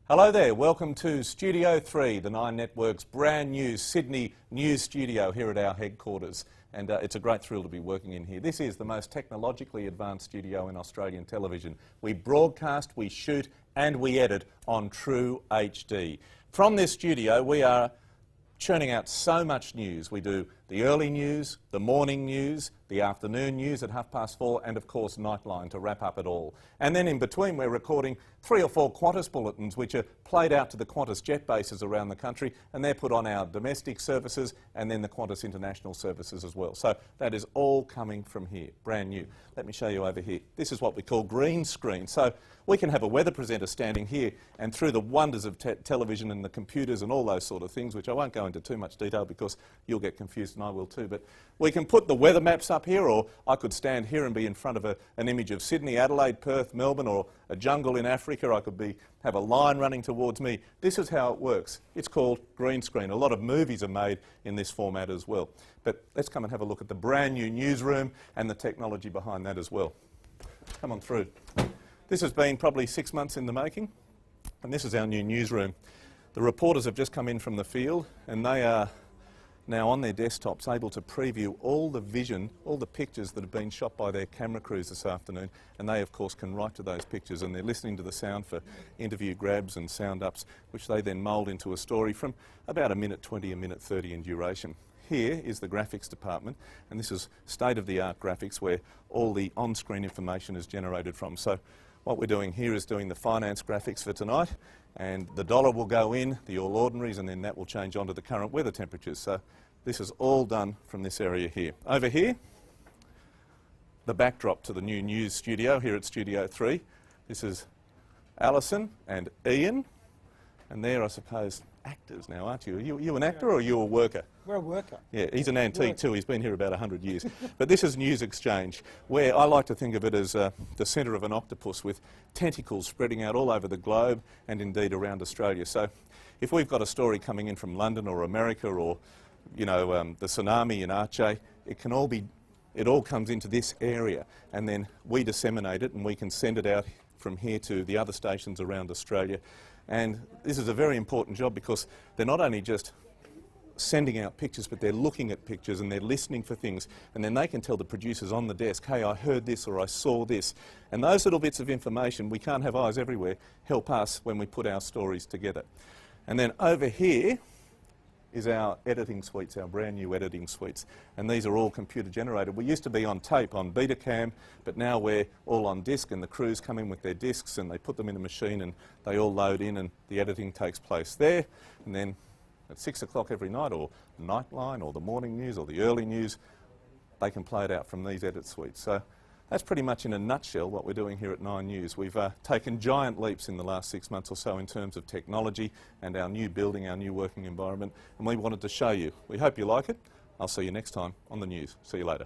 Hello there, welcome to Studio 3, the Nine Network's brand new Sydney news studio here at our headquarters. And it's a great thrill to be working in here. This is the most technologically advanced studio in Australian television. We broadcast, we shoot and we edit on true HD. From this studio we are churning out so much news. We do the early news, the morning news, the afternoon news at 4:30 and of course Nightline to wrap up it all. And then in between we're recording 3 or 4 Qantas bulletins which are played out to the Qantas jet bases around the country, and they're put on our domestic services and then the Qantas international services as well. So that is all coming from here, brand new. Let me show you over here. This is what we call green screen. So we can have a weather presenter standing here, and through the wonders of television and the computers and all those sort of things, which I won't go into too much detail because you'll get confused and I will too, but we can put the weather maps up here, or I could stand here and be in front of an image of Sydney, Adelaide, Perth, Melbourne, or a jungle in Africa. I could have a line running towards me. This is how it works. It's called green screen. A lot of movies are made in this format as well. But let's come and have a look at the brand new newsroom and the technology behind that as well. Come on through. This has been probably 6 months in the making, and this is our new newsroom. The reporters have just come in from the field, and they are now on their desktops able to preview all the vision, all the pictures that have been shot by their camera crews this afternoon, and they of course can write to those pictures, and they're listening to the sound for interview grabs and sound ups, which they then mould into a story from about 1:20, 1:30 in duration. Here is the graphics department, and this is state-of-the-art graphics where all the on-screen information is generated from. So what we're doing here is doing the finance graphics for tonight, and the dollar will go in, the all ordinaries, and then that will change onto the current weather temperatures. So this is all done from this area here. Over here, the backdrop to the new news studio here at Studio 3. This is Alison and Ian, and they're, I suppose, actors now, aren't you? Are you an actor or are you a worker? We're a worker. Yeah, he's an antique too. He's been here about 100 years. But this is News Exchange, where I like to think of it as the centre of an octopus with tentacles spreading out all over the globe and indeed around Australia. So if we've got a story coming in from London or America, or you know, the tsunami in Aceh, it all comes into this area, and then we disseminate it and we can send it out from here to the other stations around Australia. And this is a very important job because they're not only just sending out pictures, but they're looking at pictures and they're listening for things, and then they can tell the producers on the desk, hey, I heard this or I saw this. And those little bits of information, we can't have eyes everywhere, help us when we put our stories together. And then over here is our editing suites, our brand new editing suites, and these are all computer generated. We used to be on tape, on Betacam, but now we're all on disc, and the crews come in with their discs and they put them in a machine and they all load in, and the editing takes place there. And then at 6 o'clock every night, or Nightline, or the morning news, or the early news, they can play it out from these edit suites. So that's pretty much in a nutshell what we're doing here at 9 News. We've taken giant leaps in the last 6 months or so in terms of technology and our new building, our new working environment, and we wanted to show you. We hope you like it. I'll see you next time on the news. See you later.